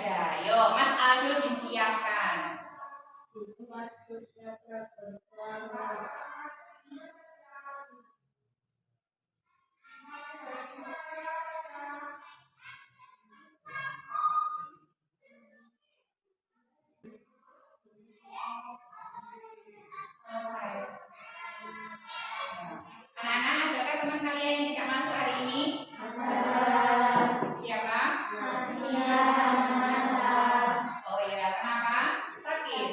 aja. Yo, Mas Aldo disiapkan. Selesai. Anak-anak, adakah teman kalian yang tidak masuk hari ini? Siapa? Oh iya, kenapa? Sakit.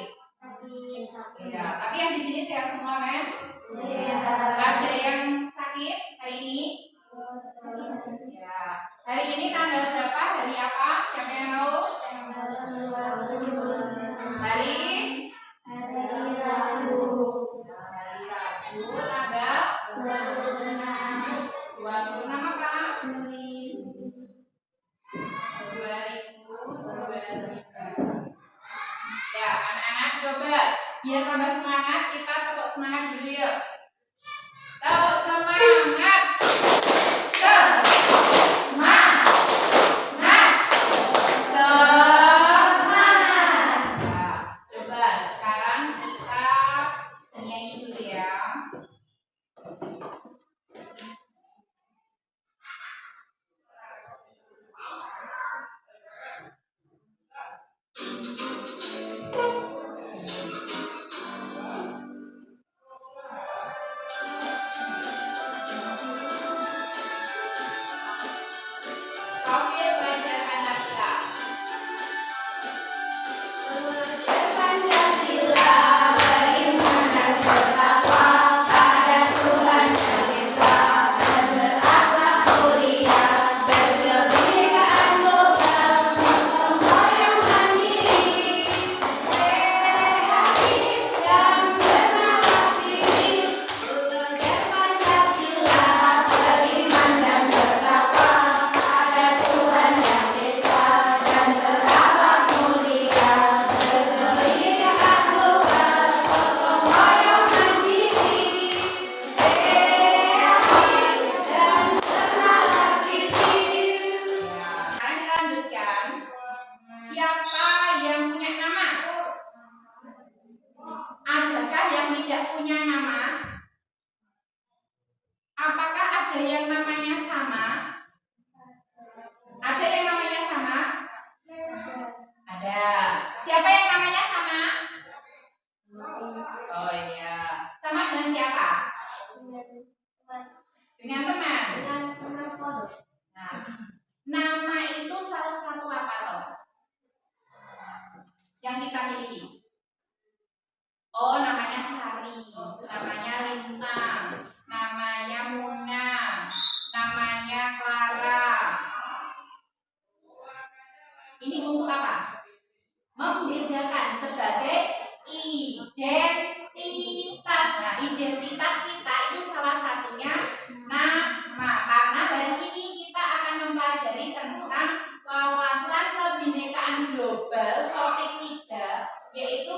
Iya, tapi yang di sini sehat semua kan? Ada yang sakit hari ini? Ya. Hari ini tanggal berapa? Hari apa? Siapa yang tahu? Hari Rabu. Hari Rabu tanggal 26 apa? 2023. Ya, anak-anak coba biar tambah semangat, kita tepuk semangat dulu yuk. Tepuk semangat.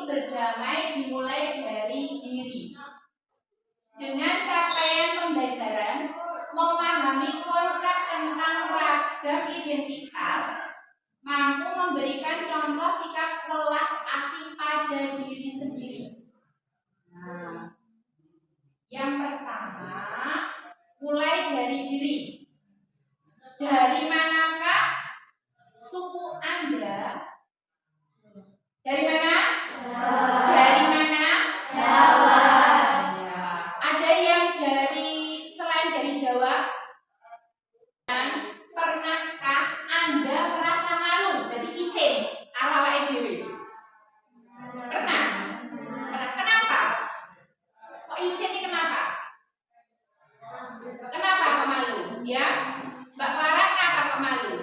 Berdamai dimulai dari diri. Dengan capaian pembelajaran, memahami konsep tentang ragam identitas, mampu memberikan contoh sikap welas asih pada diri sendiri. Nah, yang pertama, mulai dari diri. Dari manakah suku Anda? Dari mana? Jawa. Dari mana? Jawa. Ya. Ada yang selain dari Jawa? Dan pernahkah Anda merasa malu dari isin awake dhewe? Pernah? Kenapa? Kok isin ini kenapa? Kenapa kok malu? Ya, Mbak Clara kenapa kok malu?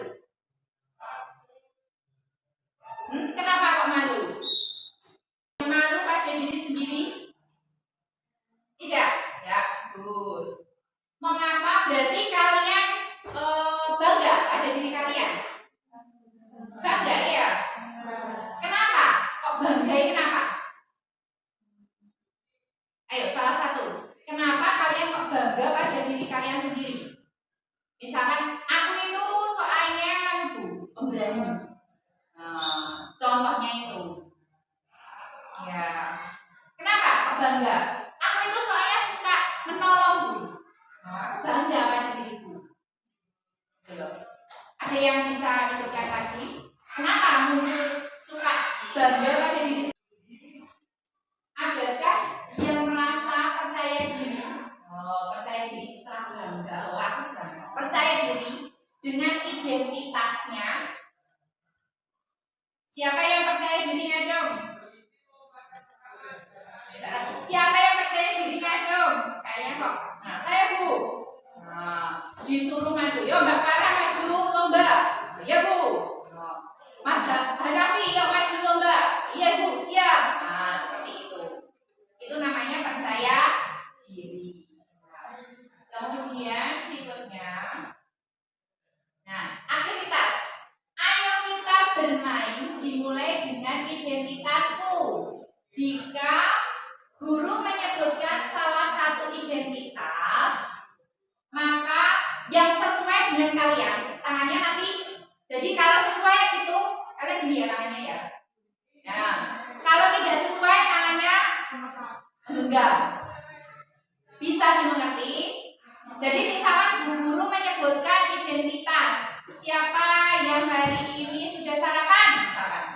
Kenapa kok malu? bangga pada diri sendiri? Adakah yang merasa percaya diri? Percaya diri setelah bangga, aku bangga. Percaya diri dengan identitasnya. Siapa yang percaya diri ngacung? Siapa yang percaya diri ngacung? Kayaknya kok. Nah, saya Bu. Nah, disuruh maju. Yo Mbak Farah maju lomba. Iya Bu. Mas Hanafi yuk maju lomba. Iya Bu, siap. Nah, seperti itu. Itu namanya percaya diri. Kemudian berikutnya. Nah, aktivitas. Ayo kita bermain dimulai dengan identitasku. Jika guru menyebutkan salah satu identitas, maka yang sesuai dengan kalian, tangannya nanti. Jadi kalau sesuai itu kalian gini ya tangannya ya. Nah, kalau tidak sesuai tangannya genggam. Bisa dimengerti? Jadi misalkan guru menyebutkan identitas, siapa yang hari ini sudah sarapan misalkan.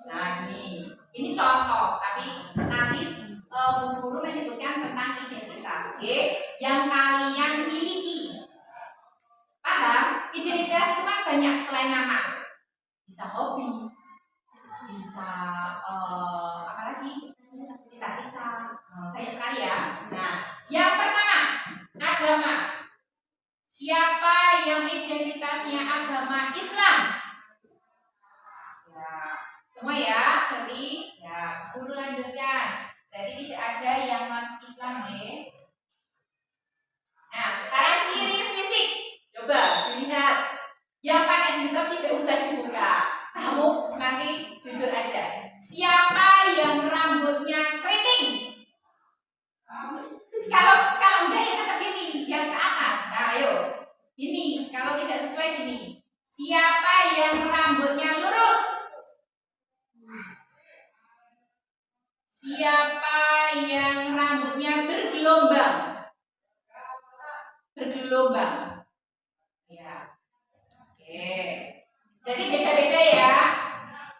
Nah ini contoh, tapi nanti guru menyebutkan tentang identitas yang kalian miliki. Paham? Identitas itu kan banyak selain nama. Bisa hobi, bisa apa lagi? Cita-cita, banyak sekali ya. Nah, yang pertama agama. Siapa yang identitasnya agama Islam? Ya, semua ya. Berarti ya, guru lanjutkan. Berarti tidak ada yang non-Islam nih. Nah, sekarang ciri fisik. Coba dilihat. Yang pakai jilbab tidak usah dibuka. Kamu nanti jujur aja. Siapa yang rambutnya keriting? Kalau enggak ya tetap gini, yang ke atas. Nah, ayo. Ini kalau tidak sesuai gini. Siapa yang rambutnya lurus? Siapa yang rambutnya bergelombang? Bergelombang. Ya. Oke. Jadi beda-beda ya.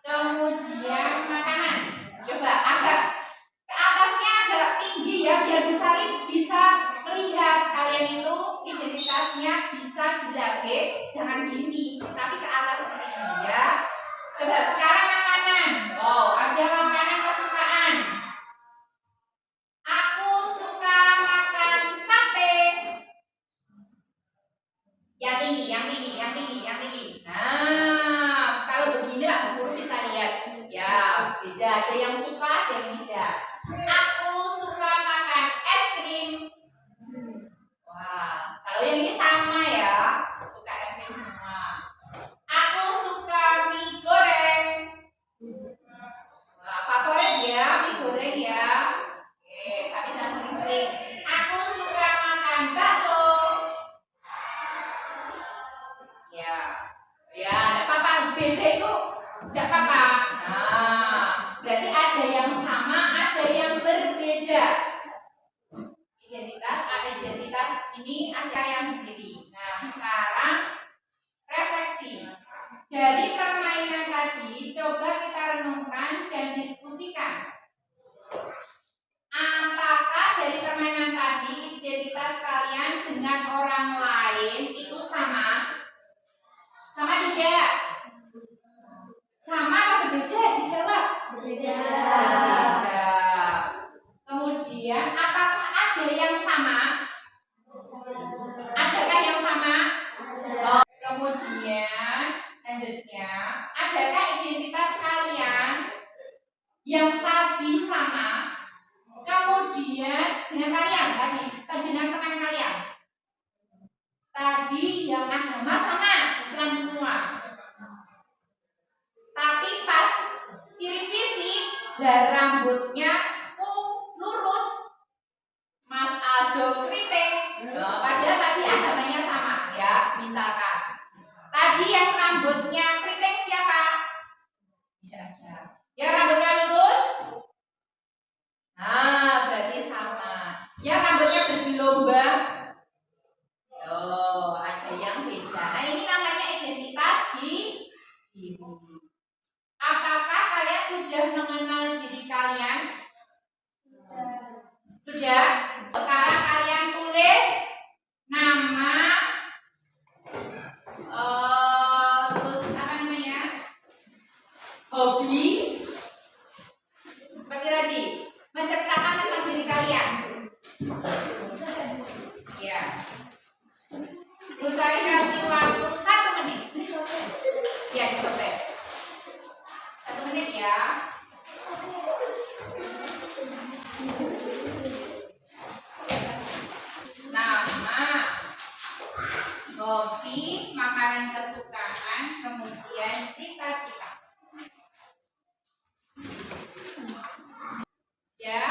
Kemudian makanan. Coba agak ke atasnya agak tinggi ya, biar Bu Sari bisa melihat kalian itu identitasnya bisa jelas ya. Jangan gini, tapi ke atas seperti ini ya. Coba sekarang makanan. Oh, ada makanan kesukaan. Aku suka makan sate. Yang tinggi, yang tinggi, yang tinggi, yang tinggi. Nah, kalau beginilah guru bisa lihat. Ya, beda. Ada yang suka, ada yang tidak. Aku suka makan es krim. Wah, kalau yang ini sama ya, suka es krim semua. Aku suka mie goreng. Wah, favorit ya, mie goreng ya. Oke, tapi jangan sering-sering. Aku suka makan bakso. Ya, ya, tidak apa-apa. Beda itu tidak apa-apa. Nah, berarti ada yang sama, ada yang berbeda. Identitas ini ada yang sendiri. Nah, sekarang refleksi. Dari permainan tadi, coba kita renungkan dan diskusikan. Apakah dari permainan tadi identitas kalian dengan orang lain itu sama? Sama tidak? Sama atau berbeda? Dijawab. Berbeda. Kemudian apakah ada yang sama? Adakah yang sama? Oh, kemudian lanjutnya, adakah identitas kalian yang tadi sama? Kemudian dengan kalian tadi dengan teman kalian. Tadi yang agama sama, Islam semua. Tapi pas ciri fisik dan rambutnya lurus, Mas Aldo kritik. Padahal tadi agamanya sama, ya misalkan. Tadi yang rambutnya keriting siapa? Bisa aja. Yang rambutnya lurus? Nah, berarti sama. Yang rambutnya bergelombang? Oh, ada yang beda. Nah, ini namanya identitas di diri. Apakah kalian sudah sudah mengenal diri kalian? Sudah? Sekarang kalian tulis nama, terus apa namanya? Hobi. Seperti tadi, menceritakan tentang diri kalian. Ya. Bu Sari kasih waktu 1 menit. Ya, disobek. 1 menit ya. Nama, hobi, makanan kesukaan, kemudian cita-cita. Ya.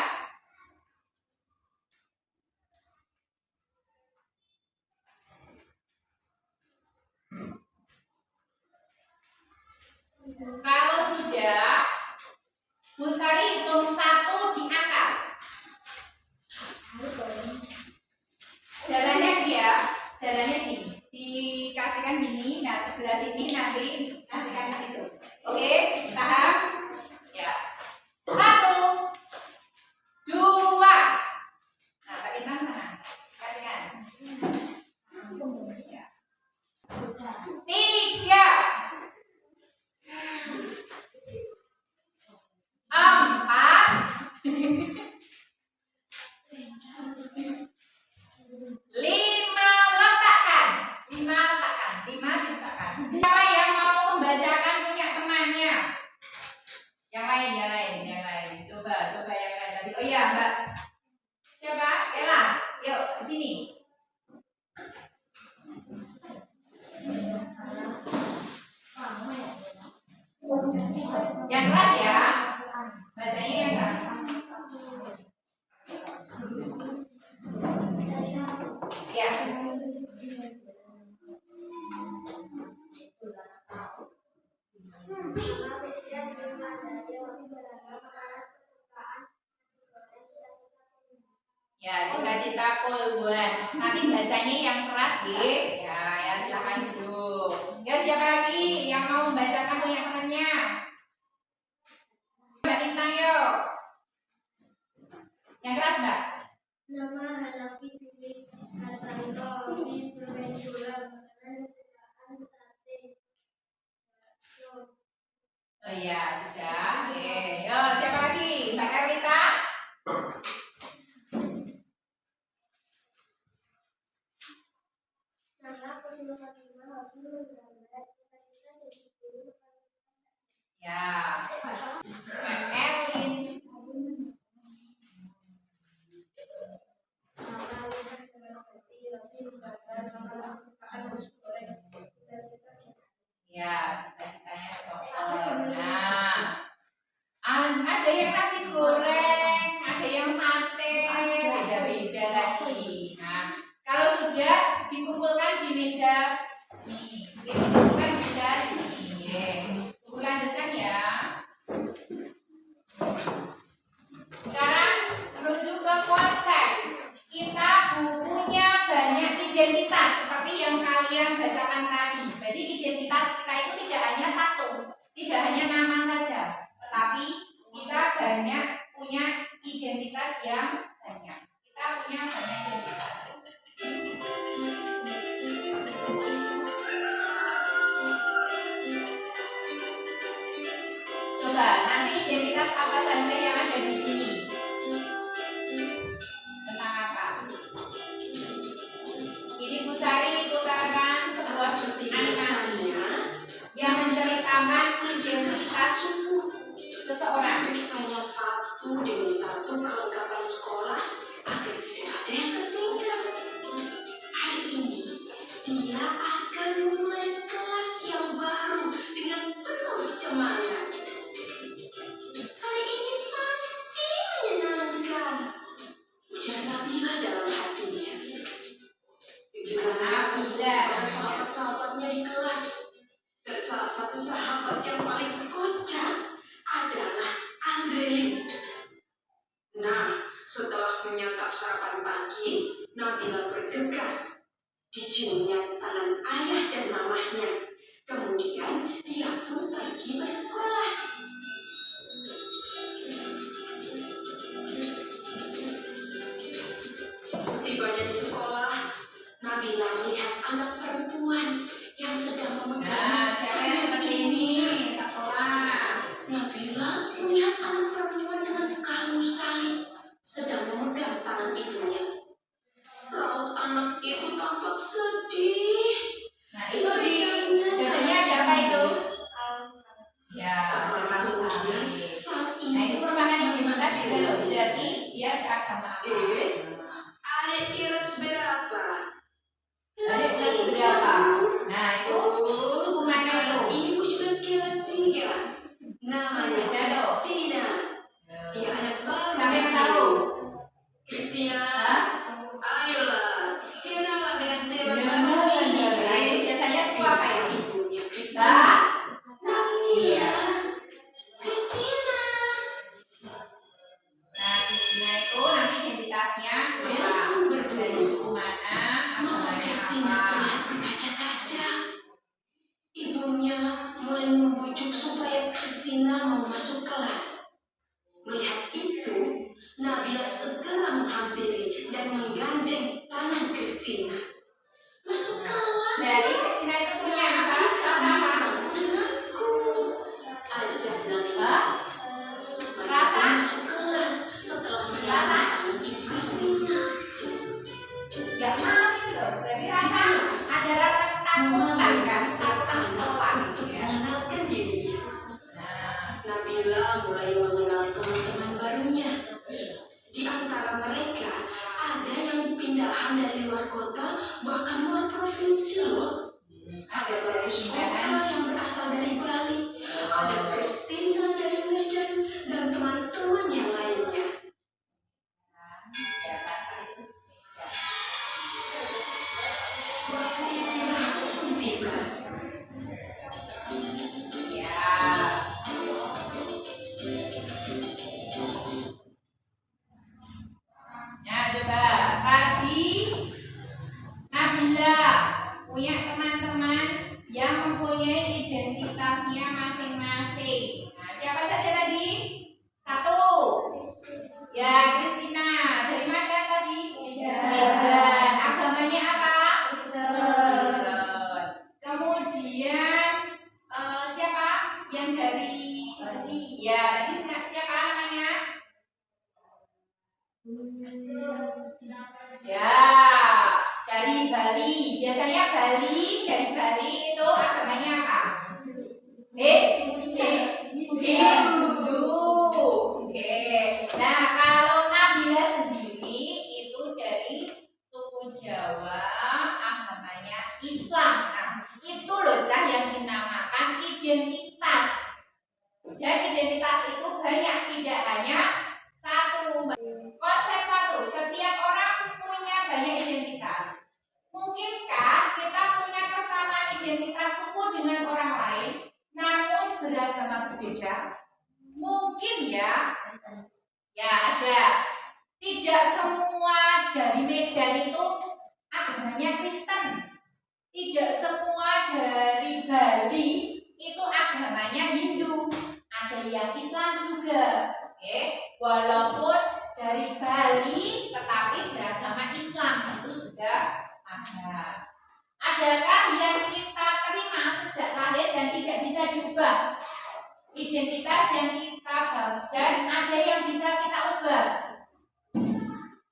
Kalau sudah, Bu Sari hitung 1 di akar. Jalannya gini, dikasihkan gini, nah sebelah sini nanti kasihkan ke situ. Oke, paham? Ya. 1, 2. Nah, Kak Intan sana, kasihkan. Ya. 3, 4, 5, letakkan. 5 diletakkan. Siapa yang mau membacakan punya temannya? Yang lain. Coba yang lain tadi. Oh iya, Mbak. Siapa? Ella. Yuk, ke sini. Yang keras ya. Bacanya yang keras. Ya. Ya, cita-cita puluhan. Nanti bacanya yang keras, Dik. Ya, silakan dulu. Ya, siapa lagi yang mau membacakan punya temannya? Mbak Tintang, yuk. Yang keras, Mbak. Nama Hanafi Bibi Hartanto, hobi bermain bola, makanan kesukaan sate, bakso. Oh iya, sudah. Oke. Yo, siapa lagi? Mbak Erlita. Nama Kusuma Fatima, hobi menggambar, cita-cita jadi guru. Ya. Mbak Erlin. Nama Lihat Dewanjati, hobi menggambar, makanan kesukaan nasi goreng, cita-cita. Ya, cita-citanya dokter. Nah, ada yang nasi goreng, ada yang sate, beda-beda tadi. Nah, kalau sudah dikumpulkan di meja ini, dikumpulkan di meja ini. Buku lanjutkan ya. Sekarang menuju ke konsep. Kita bukunya banyak identitas seperti yang kalian bacakan tadi. Jadi identitas kita itu tidak hanya 1, tidak hanya nama saja, tetapi kita banyak punya identitas yang banyak. Kita punya banyak identitas. Coba nanti identitas apa saja yang ada di sini? Tentang apa? Ini Bu Sari putarkan sebuah animasi yang menceritakan identitas seseorang. Misalnya 1 demi 1 perlengkapan sekolah agar tidak ada yang tertinggal. Hari ini dia akan memulai kelas yang baru dengan penuh semangat. Hari ini pasti Namanya Christina. Dia anak baru. Sampai tahu. Christina, ayolah kenalan dengan teman Gimana baru ini, ya? Chris. Biasanya suku apa ya? Ibunya Christina. Nabila. Iya. Christina. Nah, Christina itu nanti identitasnya dari suku mana, Mata agamanya Christina apa. terlihat berkaca-kaca. Ibunya mulai membujuk supaya Christina mau masuk kelas. Melihat itu, Nabila segera menghampiri dan menggandeng tangan Christina. Masuk kelas. Jadi Christina itu punya apa? Rasa apa? Denganku. Ajak Nabila. Hah? Rasa? Masuk kelas setelah menyalakan tangan ibu Christina. Gak mau itu loh. Berarti rasa ada rasa ketakutan kan? Ketakutan sekolah gitu Untuk ya. mengenalkan dirinya. Nah, Nabila mulai mengenal teman-teman barunya. Di antara mereka, ada yang pindahan dari luar kota, bahkan luar provinsi loh. Ada Bagus Oka yang berasal dari Bali, ada Christina dari Medan, dan teman-teman yang lainnya. ya kata itu. Waktu istirahat pun tiba. Ya. Nah, coba tadi Nabila punya teman-teman yang mempunyai identitasnya masing-masing. Nah, siapa saja tadi? Satu. Ya, Christina. Dari mana tadi? Medan. Agamanya apa? Kristen. Kemudian siapa yang dari ya tadi siapa namanya? Ya, dari Bali. Biasanya dari Bali itu agamanya apa? Hindu. Oke. Nah, kalau Nabila sendiri itu dari suku Jawa, agamanya Islam. Nah, itu loh Cah yang dinamakan identitas. Dan identitas itu banyak, tidak hanya satu. Konsep satu, setiap orang punya banyak identitas. Mungkinkah kita punya kesamaan identitas suku dengan orang lain, namun beragama berbeda? Mungkin ya. Ya ada. Tidak semua dari Medan itu agamanya Kristen. Tidak semua dari Bali itu agamanya Hindu. Ada yang Islam juga. Oke, walaupun dari Bali tetapi beragama Islam itu juga ada. Adakah yang kita terima sejak lahir dan tidak bisa diubah? Identitas yang kita bawa dan ada yang bisa kita ubah.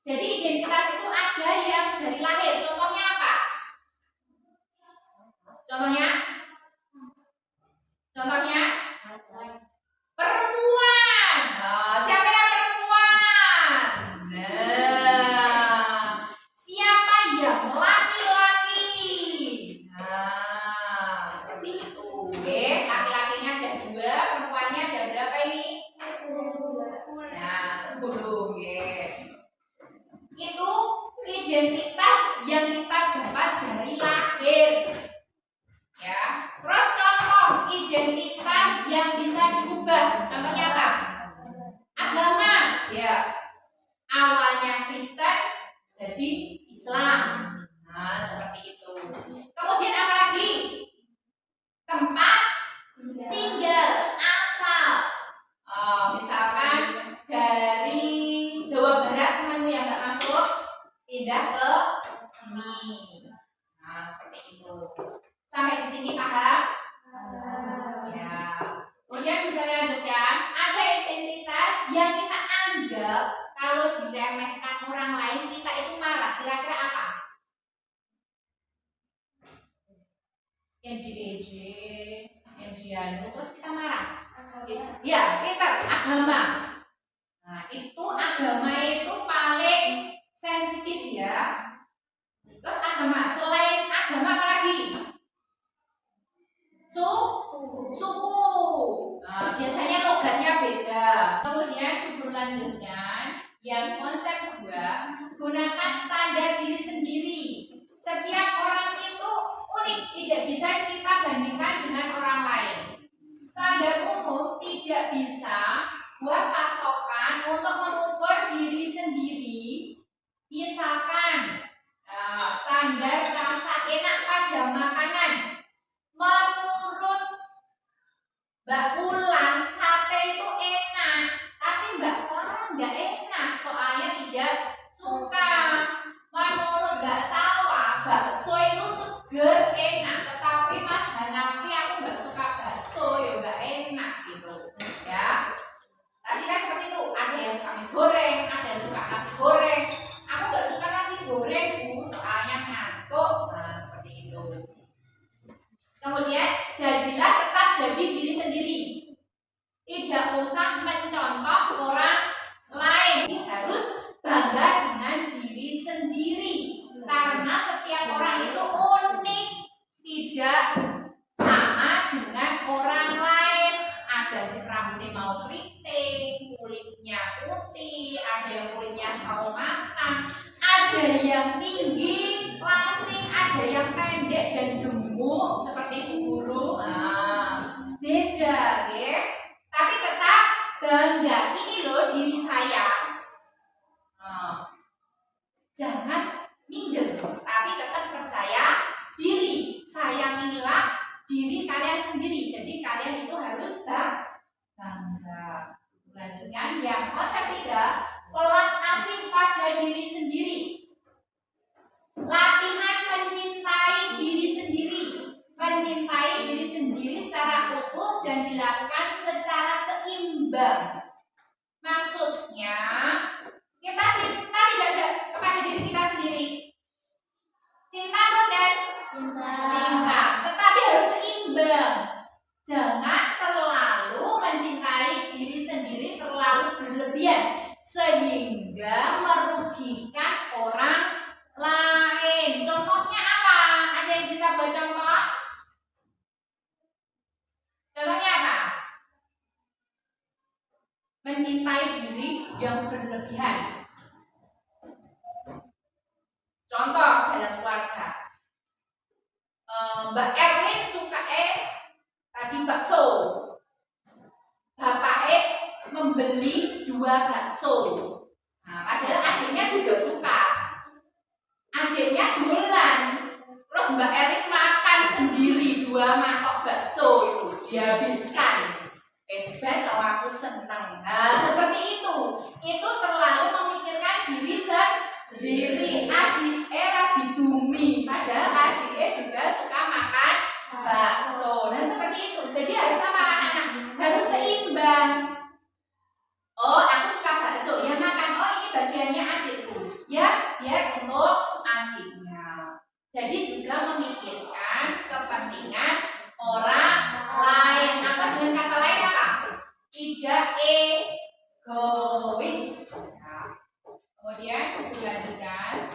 Jadi identitas itu ada yang dari lahir. Contohnya apa? Contohnya perempuan. Siapa yang perempuan? Nah, siapa yang laki-laki? Nah, seperti itu. Laki-lakinya ada 2, perempuannya ada berapa ini? 10. Itu identitas yang kita dapat dari lahir. Ya. Terus contoh identitas yang bisa diubah. Contohnya apa? Agama. Ya. Awalnya Kristen jadi Islam. Nah, seperti itu. Kemudian apa lagi? Tempat tinggal asal. Misalkan dari Jawa Barat temanmu yang nggak masuk pindah ke sini. Nah, seperti itu. Sampai di sini paham? Ya. Kemudian bisa dilanjutkan. Ada identitas yang kita anggap kalau diremehkan orang lain kita itu marah. Kira-kira apa? Yang diejek, yang dianu, terus kita marah. Ya, pintar. Agama. Nah, itu agama itu paling sensitif ya. Terus agama, selain agama apa lagi? Suku. Nah, biasanya lanjutkan yang konsep 2, gunakan standar diri sendiri. Setiap orang itu unik, tidak bisa kita bandingkan dengan orang lain. Standar umum tidak bisa buat patokan untuk mengukur diri sendiri. Misalkan standar rasa enak pada makanan. Menurut Mbak Ulan, sate itu enak, tapi Mbak Ulan nggak enak, soalnya tidak suka. Menurut Mbak Salwa, bakso itu seger enak, tetapi Mas Hanafi aku nggak suka bakso, ya nggak enak gitu, ya. Tadi kan seperti itu, ada yang suka mie goreng, ada yang suka nasi goreng. Aku nggak suka nasi goreng, Bu, soalnya ngantuk. Nah, seperti itu. Kemudian, jadilah tetap jadi diri sendiri. Tidak usah mencontoh orang lain. Harus bangga dengan diri sendiri. Karena setiap orang itu unik. Tidak sama dengan orang lain. Ada si rambutnya mau keriting, kulitnya putih, ada yang kulitnya sawo matang, ada yang tinggi, langsing, ada yang pendek dan gemuk seperti guru. Beda, ya. Tapi tetap bangga. Ini loh diri saya. Jangan minder, tapi tetap percaya diri. Sayangilah diri kalian sendiri. Jadi kalian itu harus bangga. Lanjutkan yang konsep 3, welas asih pada diri sendiri. Latihan mencintai diri sendiri. Mencintai diri sendiri secara utuh dan dilakukan secara seimbang. Maksudnya, kita cinta tidak kepada diri kita sendiri. Cinta dan cinta, tetapi harus seimbang. Jangan terlalu mencintai diri sendiri, terlalu berlebihan sehingga merugikan orang lain. Contohnya apa? Ada yang bisa buat contoh? Contohnya apa? Mencintai diri yang berlebihan. Contoh dalam keluarga. Mbak Erlin suka tadi bakso. Bapak membeli 2 bakso. Nah, padahal adiknya juga suka. Adiknya dolan. Terus Mbak Erlin makan sendiri 2 mangkok bakso itu dihabiskan. Ben kalau aku senang. Nah, seperti itu. Itu terlalu memikirkan diri sendiri. Adik didumi, padahal adiknya juga suka makan bakso. Nah, seperti itu. Jadi harus sama anak-anak, harus seimbang. Oh, aku suka bakso, ya makan. Oh, ini bagiannya adikku, ya biar untuk adiknya. Jadi juga memikirkan kepentingan orang lain. Atau dengan kata lain apa? Tidak egois. Nah, kemudian dilanjutkan.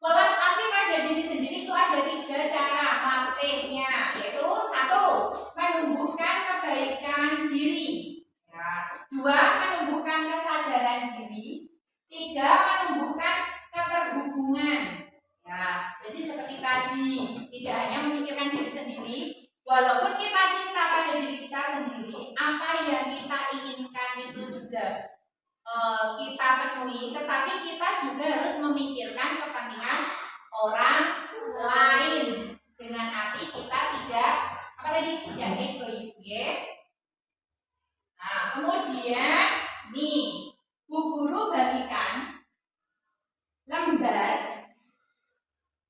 Welas asih pada diri sendiri itu ada 3 cara prakteknya, yaitu 1, menumbuhkan kebaikan diri, 2, menumbuhkan kesadaran diri, 3, menumbuhkan keterhubungan. Ya, jadi seperti tadi, tidak hanya memikirkan diri sendiri, walaupun kita cinta pada diri kita sendiri, apa yang kita inginkan itu juga kita penuhi, tetapi kita juga harus memikirkan kepentingan orang lain dengan arti kita tidak egois, ya. Nah, kemudian nih Bu Guru bagikan lembar.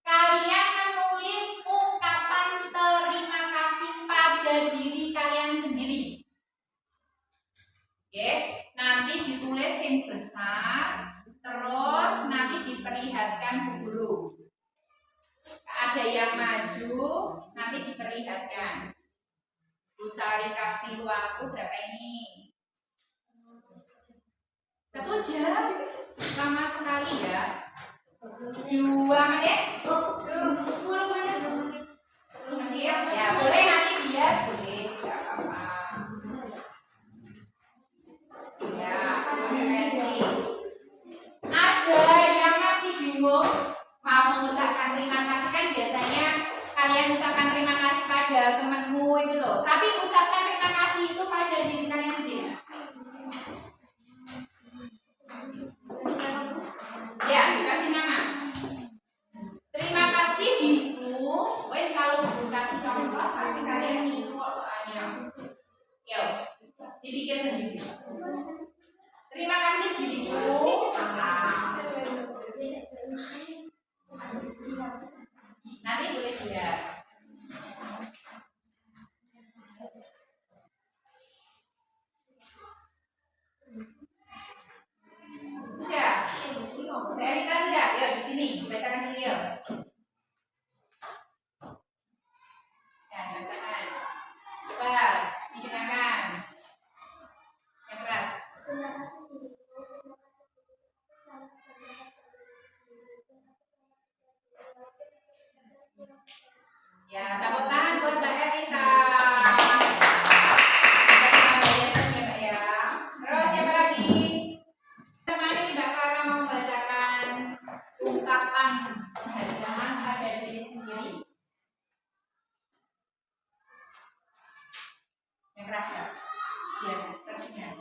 Kalian menulis ungkapan terima kasih pada diri kalian sendiri. Oke, nanti ditulis yang besar, terus nanti diperlihatkan Bu Guru. Ada yang maju, nanti diperlihatkan. Bu Sari kasih waktu berapa ini? 1 jam, lama sekali ya. 2 menit? 10 menit. Ya boleh nanti bias, boleh, tidak apa-apa. Dipikir sendiri. Terima kasih diriku. Nanti boleh lihat. Sudah. Realita sudah. Yuk di sini bacakan dulu yuk. Ya, bacakan. Coba didengarkan. Yang keras. Terima kasih diriku, terima kasih Ya, tepuk tangan buat Mbak Erita. Ya. Terus siapa lagi? Teman ini Mbak Clara mau membacakan ungkapan penghargaan pada diri sendiri. Yang keras ya? Biar terdengar.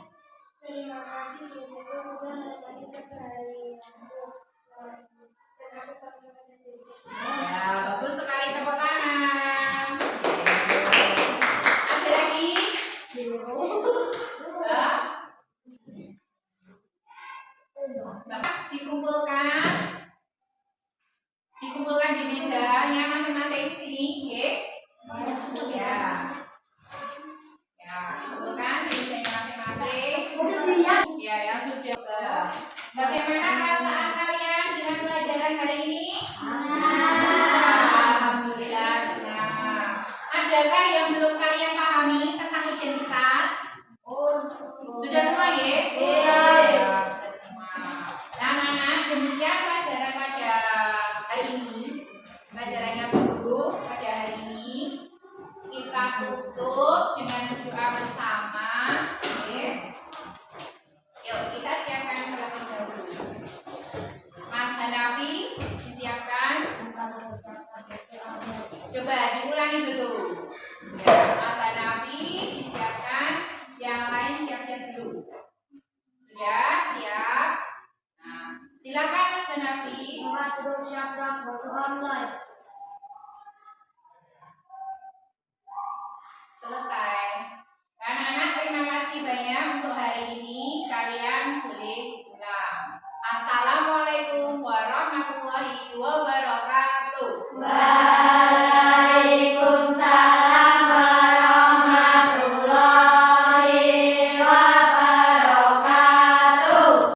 Terima kasih diriku sudah menemani keseharianku. Dan aku bangga dengan diriku. Ya, bagus sekali, tepuk tangan. Ada lagi? Bapak dikumpulkan di mejanya masing-masing sini, oke? Ya, ya, dikumpulkan di mejanya masing-masing. Ya, yang sudah. Bagaimana perasaan kalian dengan pelajaran hari ini? Alhamdulillah senang. Adakah yang belum kalian pahami tentang identitas? Sudah semua ya? Sudah semua. Nah, anak-anak, demikian pelajaran pada hari ini. Pelajarannya guru pada hari ini. Kita tutup dengan doa bersama. Oke. Yuk, kita siapkan terlebih dahulu. Mas Hanafi, disiapkan. Coba diulangi dulu. Ya, Mas Hanafi disiapkan. Yang lain siap-siap dulu. Sudah siap? Nah, silakan Mas Hanafi. Tempat duduk siap berdoa mulai.